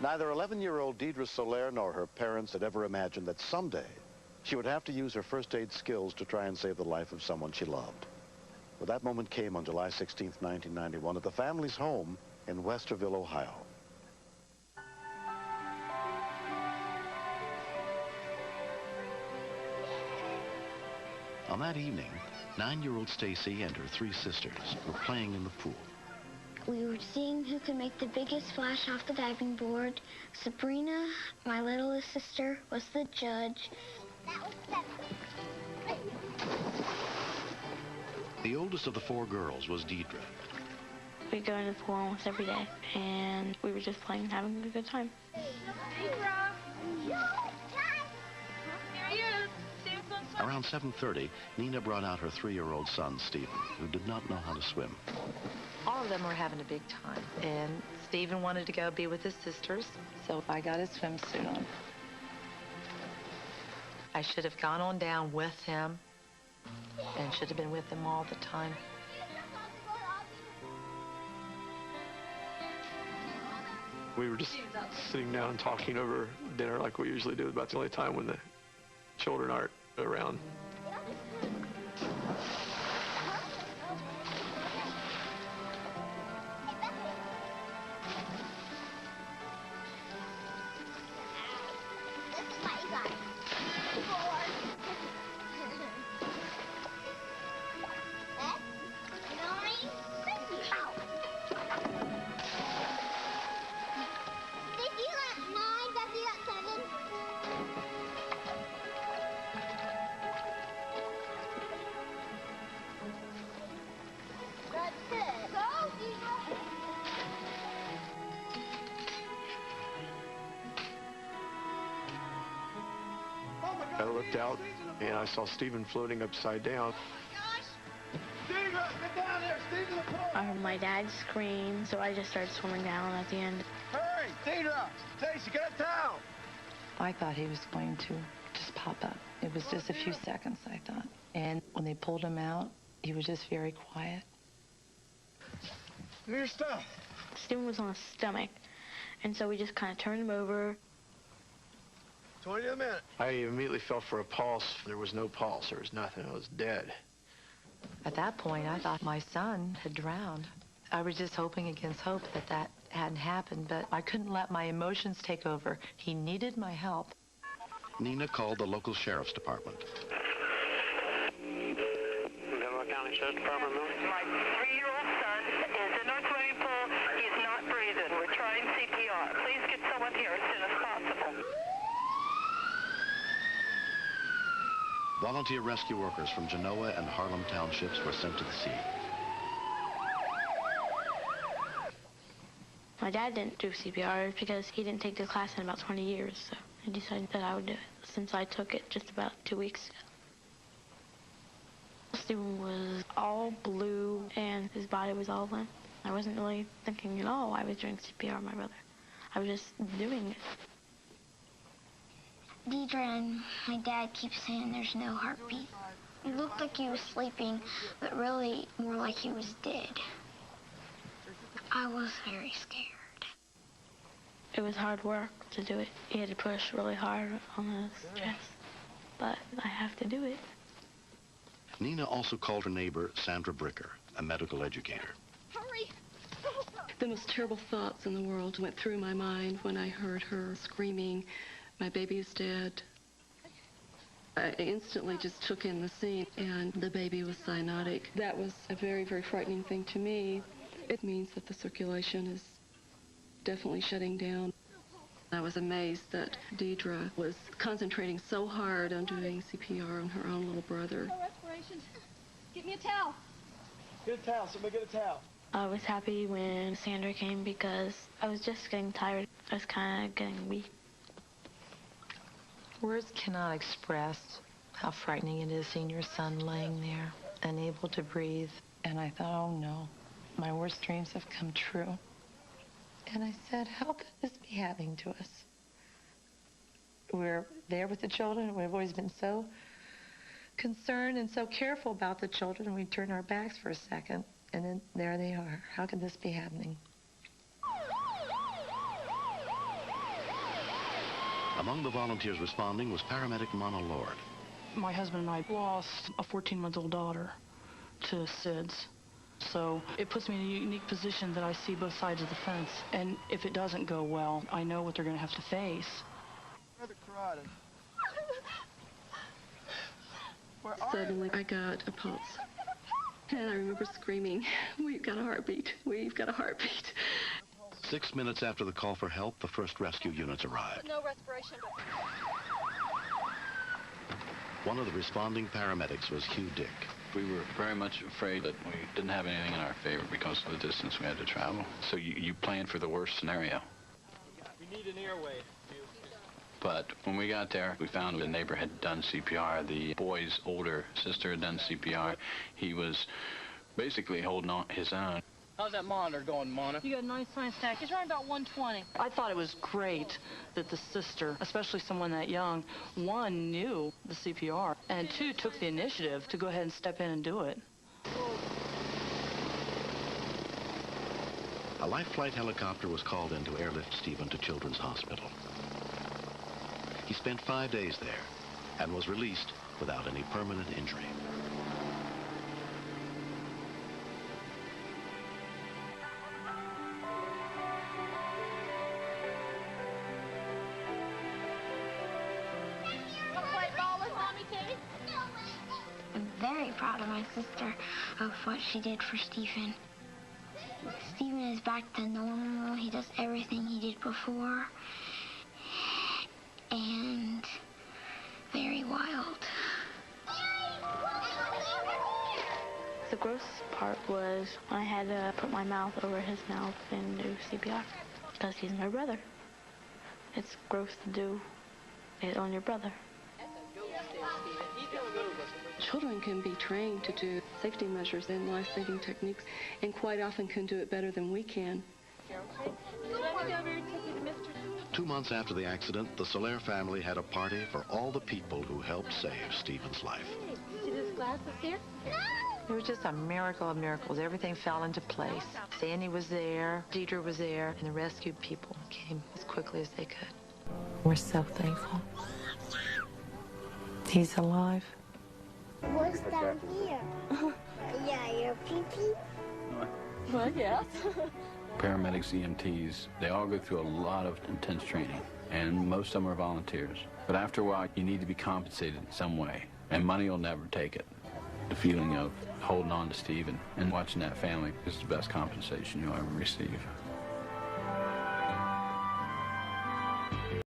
Neither 11-year-old Deidre Soler nor her parents had ever imagined that someday she would have to use her first aid skills to try and save the life of someone she loved. But that moment came on July 16, 1991, at the family's home in Westerville, Ohio. On that evening, 9-year-old Stacy and her 3 sisters were playing in the pool. We were seeing who could make the biggest splash off the diving board. Sabrina, my littlest sister, was the judge. The oldest of the 4 girls was Deidre. We go into the pool almost every day, and we were just playing and having a good time. Around 7:30, Nina brought out her 3-year-old son, Stephen, who did not know how to swim. All of them were having a big time, and Stephen wanted to go be with his sisters, so I got his swimsuit on. I should have gone on down with him and should have been with him all the time. We were just sitting down talking over dinner like we usually do. About the only time when the children aren't around. I looked out and I saw Stephen floating upside down. Stephen, get down there! Stephen, the pool! I heard my dad scream, so I just started swimming down at the end. Hurry! Deidre! Stacy, get a towel! I thought he was going to just pop up. It was just a few seconds, I thought. And when they pulled him out, he was just very quiet. Give me your stuff. Stephen was on his stomach, and so we just kind of turned him over. 20 a minute. I immediately felt for a pulse. There was no pulse. There was nothing. I was dead. At that point, I thought my son had drowned. I was just hoping against hope that that hadn't happened, but I couldn't let my emotions take over. He needed my help. Nina called the local sheriff's department. Delaware County Sheriff's Department. My 3-year-old son is in our swimming pool. He's not breathing. We're trying CPR. Please get someone here as soon as possible. Volunteer rescue workers from Genoa and Harlem townships were sent to the scene. My dad didn't do CPR because he didn't take the class in about 20 years, so I decided that I would do it since I took it just about 2 weeks ago. Stephen was all blue and his body was all limp. I wasn't really thinking at all I was doing CPR on my brother. I was just doing it. Deidre and my dad keep saying there's no heartbeat. It looked like he was sleeping, but really more like he was dead. I was very scared. It was hard work to do it. He had to push really hard on his chest, but I have to do it. Nina also called her neighbor, Sandra Bricker, a medical educator. Hurry! The most terrible thoughts in the world went through my mind when I heard her screaming, "My baby is dead." I instantly just took in the scene, and the baby was cyanotic. That was a very, very frightening thing to me. It means that the circulation is definitely shutting down. I was amazed that Deidre was concentrating so hard on doing CPR on her own little brother. No respiration. Get me a towel. Get a towel. Somebody get a towel. I was happy when Sandra came because I was just getting tired. I was kind of getting weak. Words cannot express how frightening it is seeing your son laying there, unable to breathe. And I thought, oh no, my worst dreams have come true. And I said, how could this be happening to us? We're there with the children. We've always been so concerned and so careful about the children, and we turn our backs for a second, and then there they are. How could this be happening? Among the volunteers responding was paramedic Mona Lord. My husband and I lost a 14-month-old daughter to SIDS. So it puts me in a unique position that I see both sides of the fence. And if it doesn't go well, I know what they're going to have to face. Suddenly, I got a pulse. And I remember screaming, "We've got a heartbeat. We've got a heartbeat." 6 minutes after the call for help, the first rescue units arrived. No respiration. One of the responding paramedics was Hugh Dick. We were very much afraid that we didn't have anything in our favor because of the distance we had to travel. So you planned for the worst scenario. We need an airway. But when we got there, we found the neighbor had done CPR. The boy's older sister had done CPR. He was basically holding on his own. How's that monitor going, Mona? You got a nice science tech. He's running about 120. I thought it was great that the sister, especially someone that young, one, knew the CPR, and two, took the initiative to go ahead and step in and do it. A life flight helicopter was called in to airlift Stephen to Children's Hospital. He spent 5 days there and was released without any permanent injury. I'm very proud of my sister of what she did for Stephen. Stephen is back to normal. He does everything he did before. And very wild. The gross part was when I had to put my mouth over his mouth and do CPR because he's my brother. It's gross to do it on your brother. Children can be trained to do safety measures and life-saving techniques, and quite often can do it better than we can. 2 months after the accident, the Soler family had a party for all the people who helped save Stephen's life. See this glasses here? It was just a miracle of miracles. Everything fell into place. Sandy was there, Deidre was there, and the rescue people came as quickly as they could. We're so thankful. He's alive. What's down here? Yeah, your pee-pee? Well, yes. Paramedics, EMTs, they all go through a lot of intense training, and most of them are volunteers. But after a while, you need to be compensated in some way, and money will never take it. The feeling of holding on to Stephen and watching that family is the best compensation you'll ever receive.